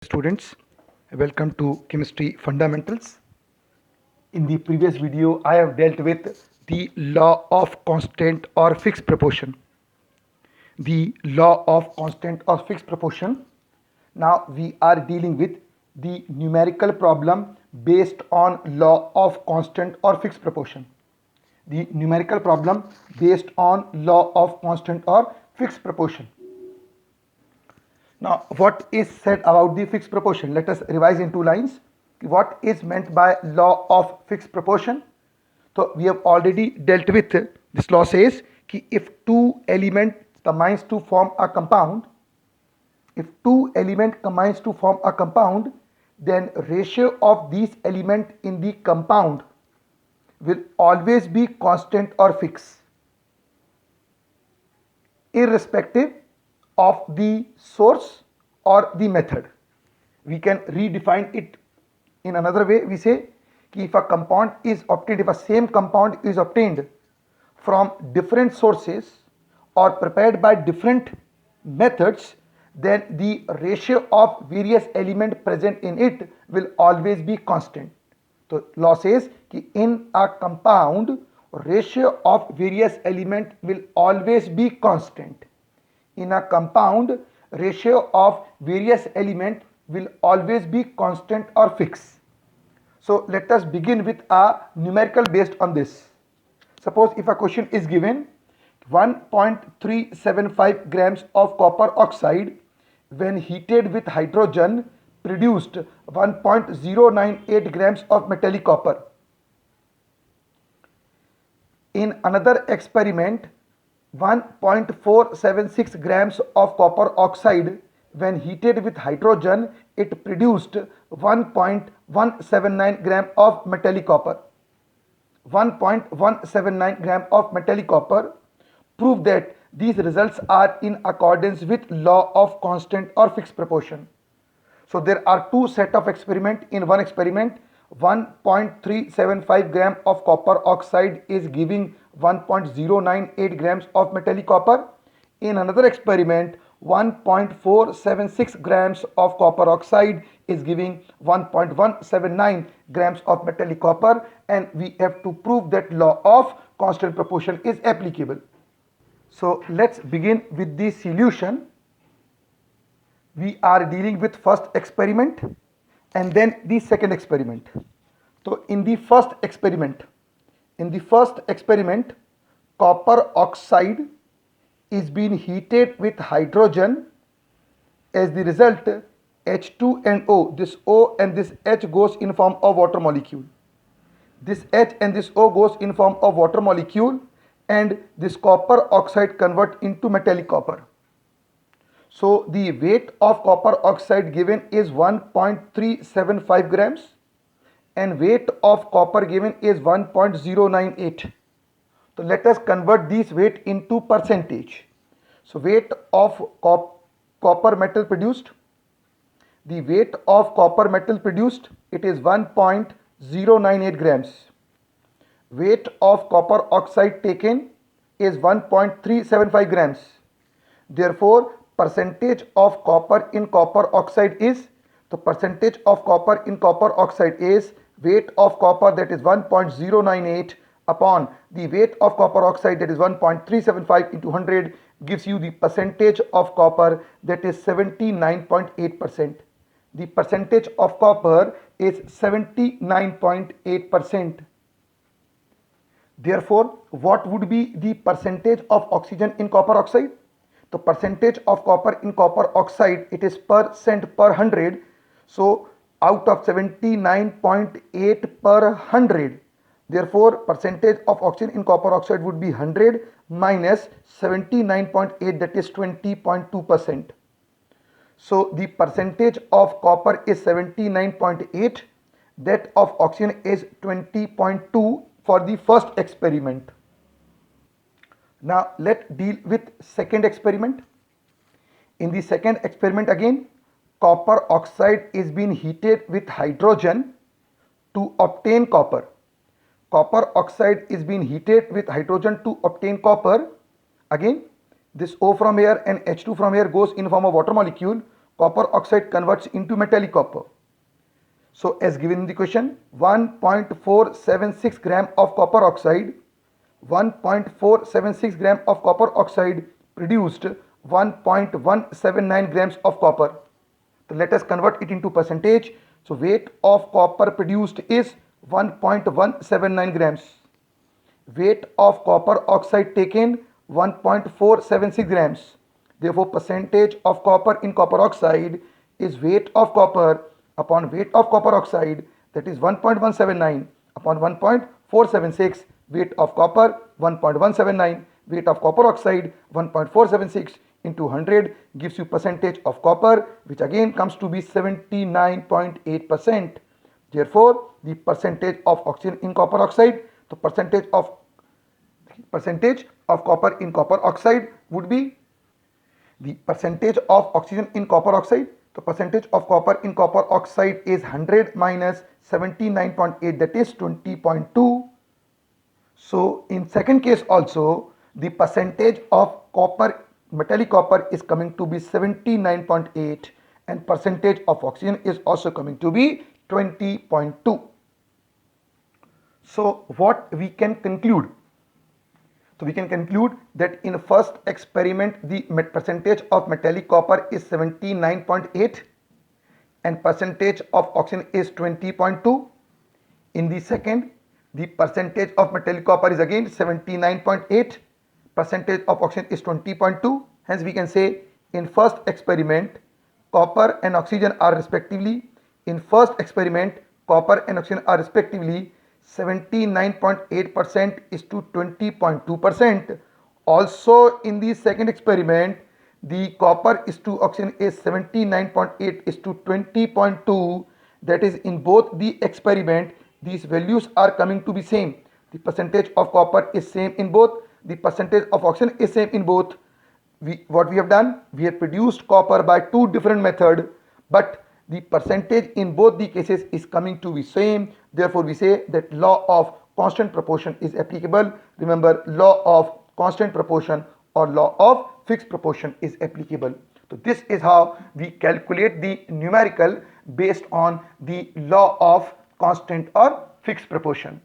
students, welcome to Chemistry Fundamentals. In the previous video, I have dealt with the law of constant or fixed proportion. The law of constant or fixed proportion. Now we are dealing with the numerical problem based on law of constant or fixed proportion. The numerical problem based on law of constant or fixed proportion. Now, what is said about the fixed proportion? Let us revise in two lines. What is meant by law of fixed proportion? So, we have already dealt with this law says कि if two element combines to form a compound, then ratio of these element in the compound will always be constant or fixed, irrespective of the source or the method. We can redefine it in another way. We say if a compound is obtained, if a same compound is obtained from different sources or prepared by different methods, then the ratio of various elements present in it will always be constant. So law says कि in a compound ratio of various elements will always be constant. In a compound, ratio of various elements will always be constant or fixed. So let us begin with a numerical based on this. Suppose if a question is given 1.375 grams of copper oxide when heated with hydrogen produced 1.098 grams of metallic copper. In another experiment, 1.476 grams of copper oxide when heated with hydrogen, it produced 1.179 gram of metallic copper. 1.179 gram of metallic copper. Prove that these results are in accordance with law of constant or fixed proportion. So there are two set of experiment. In one experiment, 1.375 gram of copper oxide is giving 1.098 grams of metallic copper. In another experiment, 1.476 grams of copper oxide is giving 1.179 grams of metallic copper, and we have to prove that law of constant proportion is applicable. So let's begin with the solution. We are dealing with first experiment and then the second experiment. So in the first experiment, copper oxide is being heated with hydrogen. As the result, H2 and O, this O and this H goes in form of water molecule. This H and this O goes in form of water molecule, and this copper oxide convert into metallic copper. So the weight of copper oxide given is 1.375 grams and weight of copper given is 1.098. So let us convert these weight into percentage. So weight of copper metal produced, the weight of copper metal produced, it is 1.098 grams. Weight of copper oxide taken is 1.375 grams. Therefore, percentage of copper in copper oxide is, the percentage of copper in copper oxide is weight of copper, that is 1.098 upon the weight of copper oxide, that is 1.375 into 100, gives you the percentage of copper, that is 79.8%. The percentage of copper is 79.8%. Therefore, what would be the percentage of oxygen in copper oxide? The percentage of copper in copper oxide, it is percent per 100. So out of 79.8 per 100, therefore percentage of oxygen in copper oxide would be 100 minus 79.8, that is 20.2%. So the percentage of copper is 79.8, that of oxygen is 20.2 for the first experiment. Now let's deal with second experiment. In the second experiment again, copper oxide is being heated with hydrogen to obtain copper. Copper oxide is being heated with hydrogen to obtain copper. Again, this O from here and H2 from here goes in form of water molecule. copper oxide converts into metallic copper. So as given in the question, 1.476 gram of copper oxide, 1.476 gram of copper oxide produced 1.179 grams of copper. So let us convert it into percentage. So weight of copper produced is 1.179 grams. Weight of copper oxide taken 1.476 grams. Therefore, percentage of copper in copper oxide is weight of copper upon weight of copper oxide, that is 1.179 upon 1.476. Weight of copper 1.179, weight of copper oxide 1.476 into 100 gives you percentage of copper, which again comes to be 79.8%. Therefore, the percentage of oxygen in copper oxide, the percentage of copper in copper oxide would be the percentage of oxygen in copper oxide. The percentage of copper in copper oxide is 100 minus 79.8, that is 20.2. So in second case also, the percentage of copper, metallic copper, is coming to be 79.8 and percentage of oxygen is also coming to be 20.2. So what we can conclude? So we can conclude that in first experiment the percentage of metallic copper is 79.8 and percentage of oxygen is 20.2. In the second, the percentage of metallic copper is again 79.8, percentage of oxygen is 20.2. Hence we can say in first experiment copper and oxygen are respectively, in first experiment copper and oxygen are respectively 79.8% is to 20.2%. Also in the second experiment, the copper is to oxygen is 79.8 is to 20.2. That is, in both the experiment, these values are coming to be same. The percentage of copper is same in both. The percentage of oxygen is same in both. What we have done, we have produced copper by two different methods, but the percentage in both the cases is coming to be same. Therefore, we say that law of constant proportion is applicable. Remember, law of constant proportion or law of fixed proportion is applicable. So this is how we calculate the numerical based on the law of constant or fixed proportion.